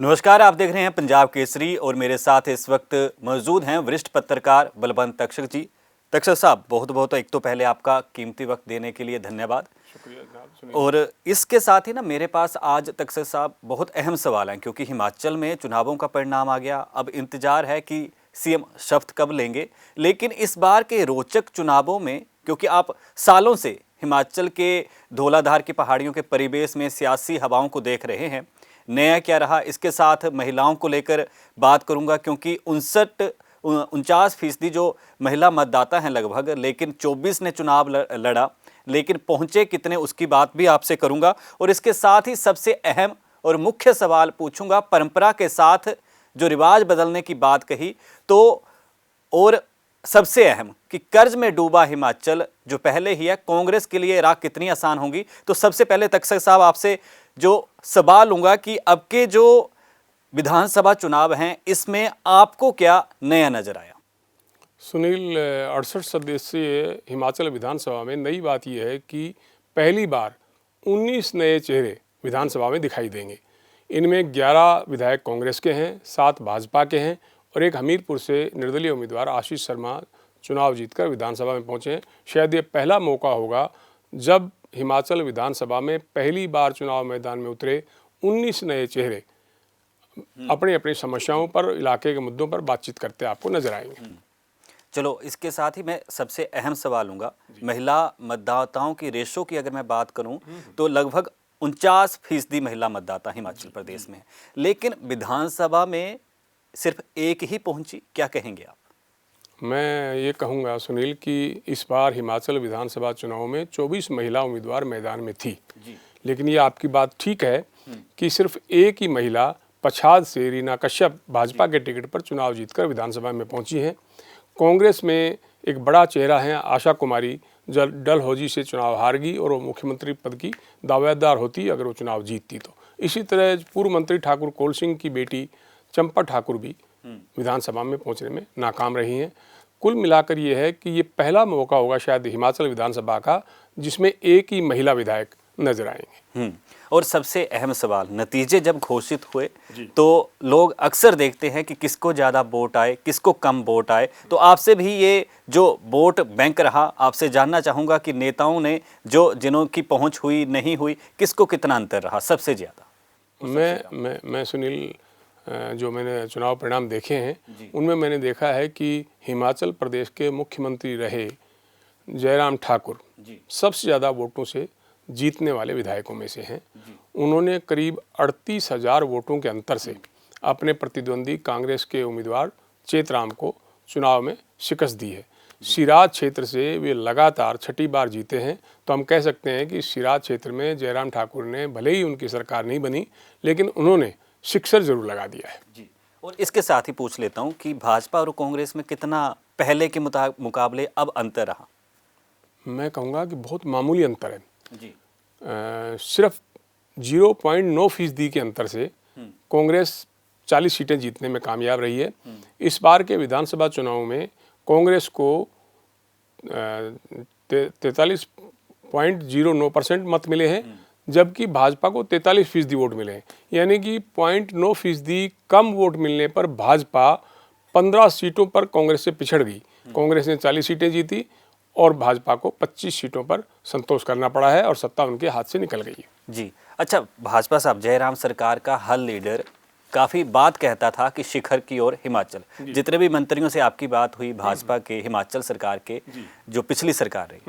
नमस्कार, आप देख रहे हैं पंजाब केसरी और मेरे साथ इस वक्त मौजूद हैं वरिष्ठ पत्रकार बलवंत तक्षक जी। तक्षक साहब, बहुत बहुत एक तो पहले आपका कीमती वक्त देने के लिए धन्यवाद। शुक्रिया जनाब। और इसके साथ ही ना मेरे पास आज तक्षक साहब बहुत अहम सवाल हैं, क्योंकि हिमाचल में चुनावों का परिणाम आ गया। अब इंतजार है कि सीएम शपथ कब लेंगे। लेकिन इस बार के रोचक चुनावों में, क्योंकि आप सालों से हिमाचल के धौलाधार की पहाड़ियों के परिवेश में सियासी हवाओं को देख रहे हैं, नया क्या रहा, इसके साथ महिलाओं को लेकर बात करूंगा, क्योंकि 49% जो महिला मतदाता हैं लगभग, लेकिन 24 ने चुनाव लड़ा, लेकिन पहुंचे कितने उसकी बात भी आपसे करूंगा। और इसके साथ ही सबसे अहम और मुख्य सवाल पूछूंगा, परंपरा के साथ जो रिवाज बदलने की बात कही तो, और सबसे अहम कि कर्ज में डूबा हिमाचल जो पहले ही है, कांग्रेस के लिए राह कितनी आसान होगी। तो सबसे पहले तक्षक साहब आपसे जो सवाल लूंगा कि अब के जो विधानसभा चुनाव हैं, इसमें आपको क्या नया नजर आया? सुनील, 68 सदस्यीय हिमाचल विधानसभा में नई बात यह है कि पहली बार 19 नए चेहरे विधानसभा में दिखाई देंगे। इनमें 11 विधायक कांग्रेस के हैं, 7 भाजपा के हैं और एक हमीरपुर से निर्दलीय उम्मीदवार आशीष शर्मा चुनाव जीतकर विधानसभा में पहुंचे हैं। शायद ये पहला मौका होगा जब हिमाचल विधानसभा में पहली बार चुनाव मैदान में उतरे 19 नए चेहरे अपनी अपनी समस्याओं पर, इलाके के मुद्दों पर बातचीत करते आपको नजर आएंगे। चलो, इसके साथ ही मैं सबसे अहम सवाल लूंगा, महिला मतदाताओं की रेशो की अगर मैं बात करूं तो लगभग 49% महिला मतदाता हिमाचल प्रदेश में, लेकिन विधानसभा में सिर्फ एक ही पहुंची। क्या कहेंगे आप? मैं ये कहूँगा सुनील कि इस बार हिमाचल विधानसभा चुनाव में 24 महिला उम्मीदवार मैदान में थी जी। लेकिन ये आपकी बात ठीक है कि सिर्फ एक ही महिला पछाद से रीना कश्यप भाजपा के टिकट पर चुनाव जीतकर विधानसभा में पहुंची हैं। कांग्रेस में एक बड़ा चेहरा है आशा कुमारी, जो डलहौजी से चुनाव हार गई और वो मुख्यमंत्री पद की दावेदार होती अगर वो चुनाव जीतती तो। इसी तरह पूर्व मंत्री ठाकुर कौल सिंह की बेटी चंपा ठाकुर भी विधानसभा में पहुंचने में नाकाम रही हैं। कुल मिलाकर ये है कि ये पहला मौका होगा शायद हिमाचल विधानसभा का जिसमें एक ही महिला विधायक नजर आएंगे। और सबसे अहम सवाल, नतीजे जब घोषित हुए तो लोग अक्सर देखते हैं कि किसको ज़्यादा वोट आए, किसको कम वोट आए। तो आपसे भी ये जो वोट बैंक रहा, आपसे जानना चाहूँगा कि नेताओं ने जिन्हों की पहुँच हुई नहीं हुई, किसको कितना अंतर रहा सबसे ज़्यादा? मैं सुनील, जो मैंने चुनाव परिणाम देखे हैं उनमें मैंने देखा है कि हिमाचल प्रदेश के मुख्यमंत्री रहे जयराम ठाकुर सबसे ज़्यादा वोटों से जीतने वाले विधायकों में से हैं। उन्होंने करीब 38,000 वोटों के अंतर से अपने प्रतिद्वंदी कांग्रेस के उम्मीदवार चेतराम को चुनाव में शिकस्त दी है। सिराज क्षेत्र से वे लगातार 6ठी बार जीते हैं। तो हम कह सकते हैं कि सिराज क्षेत्र में जयराम ठाकुर ने, भले ही उनकी सरकार नहीं बनी, लेकिन उन्होंने शिक्षर जरूर लगा दिया है जी। और इसके साथ ही पूछ लेता हूं कि भाजपा और कांग्रेस में कितना पहले के मुकाबले अब अंतर रहा? मैं कहूँगा कि बहुत मामूली अंतर है जी। सिर्फ 0.9% के अंतर से कांग्रेस 40 सीटें जीतने में कामयाब रही है। इस बार के विधानसभा चुनाव में कांग्रेस को 43.09% मत मिले हैं, जबकि भाजपा को 43% वोट मिले हैं। यानी कि 0.9% कम वोट मिलने पर भाजपा 15 सीटों पर कांग्रेस से पिछड़ गई। कांग्रेस ने 40 सीटें जीती और भाजपा को 25 सीटों पर संतोष करना पड़ा है और सत्ता उनके हाथ से निकल गई है। जी। अच्छा, भाजपा साहब, जयराम सरकार का हल लीडर काफ़ी बात कहता था कि शिखर की ओर हिमाचल। जितने भी मंत्रियों से आपकी बात हुई भाजपा के, हिमाचल सरकार के, जो पिछली सरकार रही,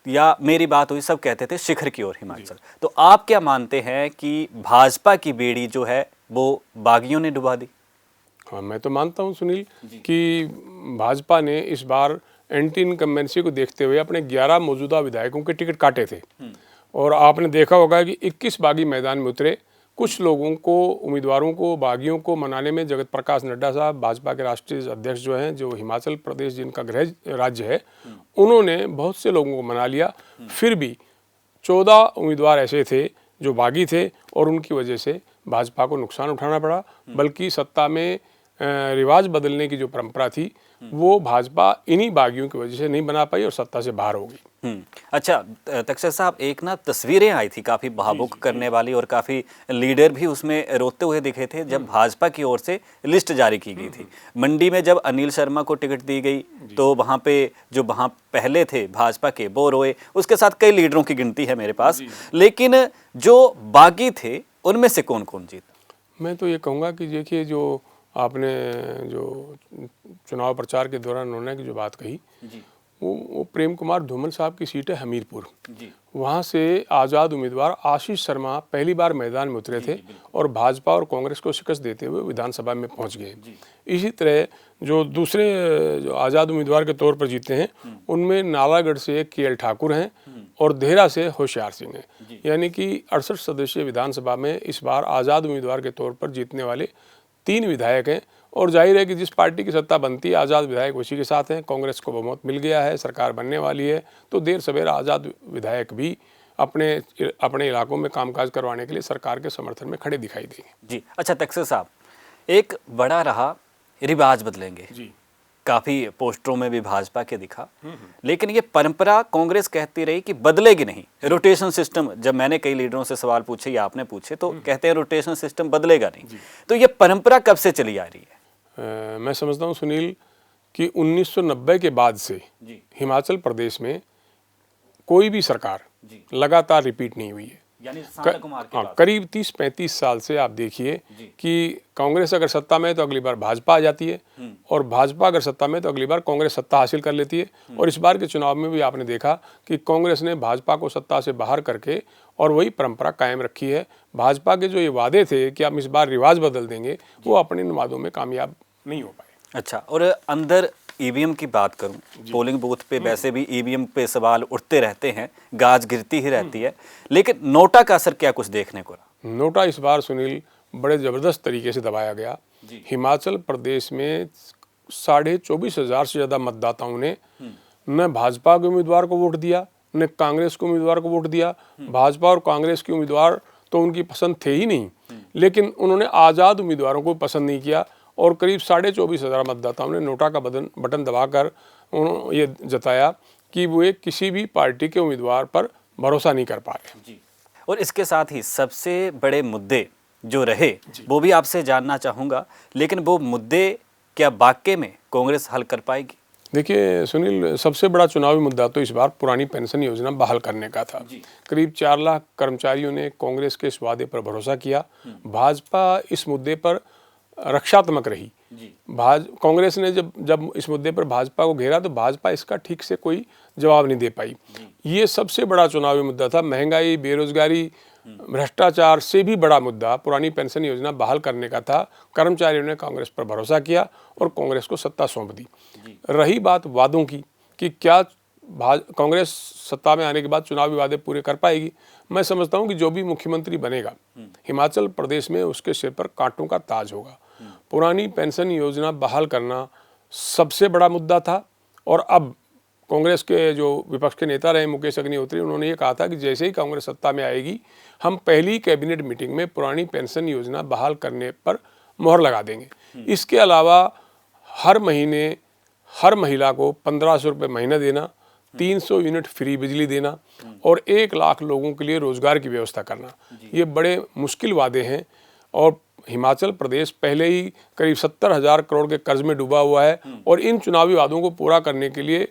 या मेरी बात हुई, सब कहते थे शिखर की ओर हिमाचल। तो आप क्या मानते हैं कि भाजपा की बेड़ी जो है वो बागियों ने डुबा दी? हाँ, मैं तो मानता हूँ सुनील कि भाजपा ने इस बार एंटी इनकम्बेंसी को देखते हुए अपने 11 मौजूदा विधायकों के टिकट काटे थे। और आपने देखा होगा कि 21 बागी मैदान में उतरे। कुछ लोगों को, उम्मीदवारों को, बागियों को मनाने में जगत प्रकाश नड्डा साहब, भाजपा के राष्ट्रीय अध्यक्ष जो हैं, जो हिमाचल प्रदेश जिनका गृह राज्य है, उन्होंने बहुत से लोगों को मना लिया। फिर भी 14 उम्मीदवार ऐसे थे जो बागी थे और उनकी वजह से भाजपा को नुकसान उठाना पड़ा। बल्कि सत्ता में रिवाज बदलने की जो परंपरा थी वो भाजपा इन्हीं बागियों की वजह से नहीं बना पाई और सत्ता से बाहर हो गई। अच्छा, तक्षक साहब, एक ना तस्वीरें आई थी काफी भावुक करने वाली, और काफी लीडर भी उसमें रोते हुए दिखे थे जब भाजपा की ओर से लिस्ट जारी की गई थी। मंडी में जब अनिल शर्मा को टिकट दी गई तो वहां पे जो वहां पहले थे भाजपा के वो रोए, उसके साथ कई लीडरों की गिनती है मेरे पास, लेकिन जो बागी थे उनमें से कौन कौन जीता? मैं तो ये कहूँगा कि देखिए, जो आपने जो चुनाव प्रचार के दौरान उन्होंने की जो बात कही, वो प्रेम कुमार धूमल साहब की सीट है हमीरपुर। वहाँ से आज़ाद उम्मीदवार आशीष शर्मा पहली बार मैदान में उतरे थे और भाजपा और कांग्रेस को शिकस्त देते हुए विधानसभा में पहुँच गए। इसी तरह जो दूसरे जो आज़ाद उम्मीदवार के तौर पर जीते हैं, उनमें नालागढ़ से KL ठाकुर हैं और देहरा से होशियार सिंह हैं। यानी कि 68 सदस्यीय विधानसभा में इस बार आज़ाद उम्मीदवार के तौर पर जीतने वाले 3 विधायक हैं। और जाहिर है कि जिस पार्टी की सत्ता बनती है, आज़ाद विधायक उसी के साथ हैं। कांग्रेस को बहुमत मिल गया है, सरकार बनने वाली है, तो देर सवेर आज़ाद विधायक भी अपने इलाकों में कामकाज करवाने के लिए सरकार के समर्थन में खड़े दिखाई देंगे। जी, अच्छा तक्षक साहब, एक बड़ा रहा रिवाज बदलेंगे जी, काफी पोस्टरों में भी भाजपा के दिखा, लेकिन ये परंपरा कांग्रेस कहती रही कि बदलेगी नहीं। रोटेशन सिस्टम, जब मैंने कई लीडरों से सवाल पूछे या आपने पूछे तो कहते हैं रोटेशन सिस्टम बदलेगा नहीं। तो ये परंपरा कब से चली आ रही है? मैं समझता हूँ सुनील कि 1990 के बाद से हिमाचल प्रदेश में कोई भी सरकार लगातार रिपीट नहीं हुई है। यानी सांता कुमार के बाद करीब 30-35 साल से आप देखिए कि कांग्रेस अगर सत्ता में है तो अगली बार भाजपा आ जाती है, और भाजपा अगर सत्ता में है तो अगली बार कांग्रेस सत्ता हासिल कर लेती है। और इस बार के चुनाव में भी आपने देखा कि कांग्रेस ने भाजपा को सत्ता से बाहर करके और वही परंपरा कायम रखी है। भाजपा के जो ये वादे थे कि हम इस बार रिवाज बदल देंगे, वो अपने इन वादों में कामयाब नहीं हो पाए। अच्छा, और अंदर ईवीएम की बात करूं, पोलिंग बूथ पे वैसे भी ईवीएम पे सवाल उठते रहते हैं, गाज गिरती ही रहती है, लेकिन नोटा का असर क्या कुछ देखने को रहा? नोटा इस बार सुनील बड़े ज़बरदस्त तरीके से दबाया गया। हिमाचल प्रदेश में 24,500 से ज़्यादा मतदाताओं ने न भाजपा के उम्मीदवार को वोट दिया, न कांग्रेस के उम्मीदवार को वोट दिया। भाजपा और कांग्रेस के उम्मीदवार तो उनकी पसंद थे ही नहीं, लेकिन उन्होंने आज़ाद उम्मीदवारों को पसंद नहीं किया। और करीब 24,500 मतदाताओं ने नोटा का बटन दबाकर ये जताया कि वो किसी भी पार्टी के उम्मीदवार पर भरोसा नहीं कर पा रहे। और इसके साथ ही सबसे बड़े मुद्दे जो रहे वो भी आपसे जानना चाहूँगा, लेकिन वो मुद्दे क्या वाकई में कांग्रेस हल कर पाएगी? देखिए सुनील, सबसे बड़ा चुनावी मुद्दा तो इस बार पुरानी पेंशन योजना बहाल करने का था। करीब 4 लाख कर्मचारियों ने कांग्रेस के इस वादे पर भरोसा किया। भाजपा इस मुद्दे पर रक्षात्मक रही। कांग्रेस ने जब इस मुद्दे पर भाजपा को घेरा तो भाजपा इसका ठीक से कोई जवाब नहीं दे पाई। ये सबसे बड़ा चुनावी मुद्दा था। महंगाई, बेरोजगारी, भ्रष्टाचार से भी बड़ा मुद्दा पुरानी पेंशन योजना बहाल करने का था। कर्मचारियों ने कांग्रेस पर भरोसा किया और कांग्रेस को सत्ता सौंप दी। रही बात वादों की कि क्या कांग्रेस सत्ता में आने के बाद चुनावी वादे पूरे कर पाएगी, मैं समझता हूं कि जो भी मुख्यमंत्री बनेगा हिमाचल प्रदेश में उसके सिर पर कांटों का ताज होगा। पुरानी पेंशन योजना बहाल करना सबसे बड़ा मुद्दा था, और अब कांग्रेस के जो विपक्ष के नेता रहे मुकेश अग्निहोत्री, उन्होंने ये कहा था कि जैसे ही कांग्रेस सत्ता में आएगी हम पहली कैबिनेट मीटिंग में पुरानी पेंशन योजना बहाल करने पर मोहर लगा देंगे। इसके अलावा हर महीने हर महिला को 1,500 रुपये महीना देना, 300 यूनिट फ्री बिजली देना और 1 लाख लोगों के लिए रोजगार की व्यवस्था करना, ये बड़े मुश्किल वादे हैं। और हिमाचल प्रदेश पहले ही करीब 70,000 करोड़ के कर्ज में डूबा हुआ है, और इन चुनावी वादों को पूरा करने के लिए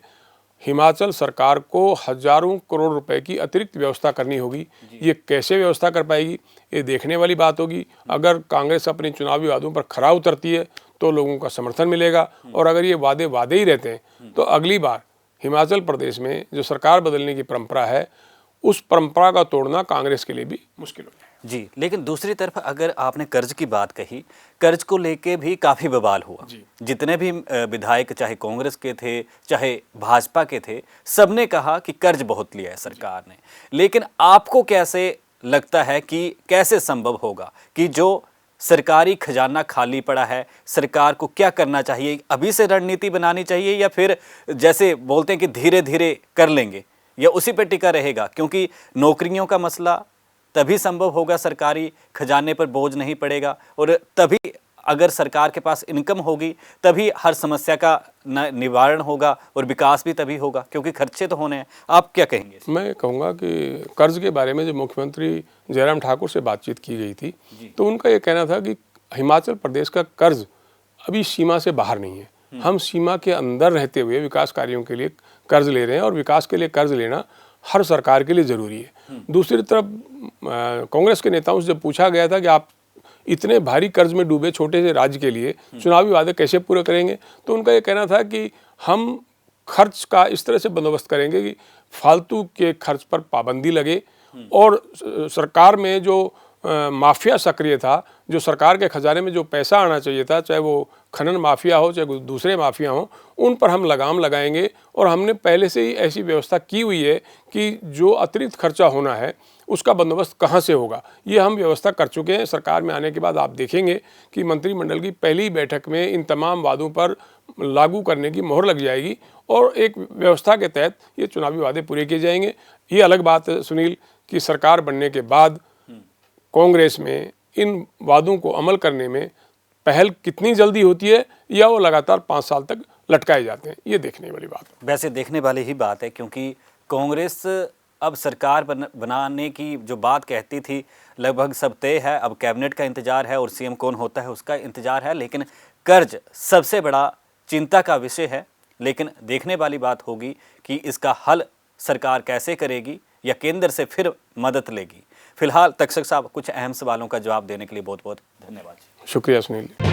हिमाचल सरकार को हजारों करोड़ रुपए की अतिरिक्त व्यवस्था करनी होगी। ये कैसे व्यवस्था कर पाएगी, ये देखने वाली बात होगी। अगर कांग्रेस अपने चुनावी वादों पर खरा उतरती है तो लोगों का समर्थन मिलेगा, और अगर ये वादे ही रहते हैं तो अगली बार हिमाचल प्रदेश में जो सरकार बदलने की परंपरा है, उस परंपरा का तोड़ना कांग्रेस के लिए भी मुश्किल हो जाए। जी, लेकिन दूसरी तरफ अगर आपने कर्ज की बात कही, कर्ज को लेके भी काफ़ी बवाल हुआ। जितने भी विधायक चाहे कांग्रेस के थे चाहे भाजपा के थे, सबने कहा कि कर्ज बहुत लिया है सरकार ने। लेकिन आपको कैसे लगता है कि कैसे संभव होगा कि जो सरकारी खजाना खाली पड़ा है, सरकार को क्या करना चाहिए? अभी से रणनीति बनानी चाहिए, या फिर जैसे बोलते हैं कि धीरे धीरे कर लेंगे, या उसी पे टिका रहेगा? क्योंकि नौकरियों का मसला तभी संभव होगा, सरकारी खजाने पर बोझ नहीं पड़ेगा, और तभी अगर सरकार के पास इनकम होगी तभी हर समस्या का निवारण होगा और विकास भी तभी होगा, क्योंकि खर्चे तो होने हैं। आप क्या कहेंगे? मैं कहूँगा कि कर्ज के बारे में जब मुख्यमंत्री जयराम ठाकुर से बातचीत की गई थी तो उनका ये कहना था कि हिमाचल प्रदेश का कर्ज अभी सीमा से बाहर नहीं है, हम सीमा के अंदर रहते हुए विकास कार्यों के लिए कर्ज ले रहे हैं और विकास के लिए कर्ज लेना हर सरकार के लिए ज़रूरी है। दूसरी तरफ कांग्रेस के नेताओं से जब पूछा गया था कि आप इतने भारी कर्ज में डूबे छोटे से राज्य के लिए चुनावी वादे कैसे पूरे करेंगे, तो उनका ये कहना था कि हम खर्च का इस तरह से बंदोबस्त करेंगे कि फालतू के खर्च पर पाबंदी लगे और सरकार में जो माफिया सक्रिय था, जो सरकार के खजाने में जो पैसा आना चाहिए था, चाहे वो खनन माफिया हो चाहे दूसरे माफिया हो, उन पर हम लगाम लगाएंगे। और हमने पहले से ही ऐसी व्यवस्था की हुई है कि जो अतिरिक्त खर्चा होना है उसका बंदोबस्त कहाँ से होगा, ये हम व्यवस्था कर चुके हैं। सरकार में आने के बाद आप देखेंगे कि मंत्रिमंडल की पहली बैठक में इन तमाम वादों पर लागू करने की मोहर लग जाएगी और एक व्यवस्था के तहत ये चुनावी वादे पूरे किए जाएंगे। ये अलग बात है सुनील कि सरकार बनने के बाद कांग्रेस में इन वादों को अमल करने में पहल कितनी जल्दी होती है या वो लगातार 5 साल तक लटकाए जाते हैं, ये देखने वाली बात है। वैसे देखने वाली ही बात है, क्योंकि कांग्रेस अब सरकार बनाने की जो बात कहती थी लगभग सब तय है। अब कैबिनेट का इंतजार है और सीएम कौन होता है उसका इंतजार है, लेकिन कर्ज सबसे बड़ा चिंता का विषय है। लेकिन देखने वाली बात होगी कि इसका हल सरकार कैसे करेगी या केंद्र से फिर मदद लेगी। फिलहाल तक्षक साहब, कुछ अहम सवालों का जवाब देने के लिए बहुत बहुत धन्यवाद। शुक्रिया सुनील।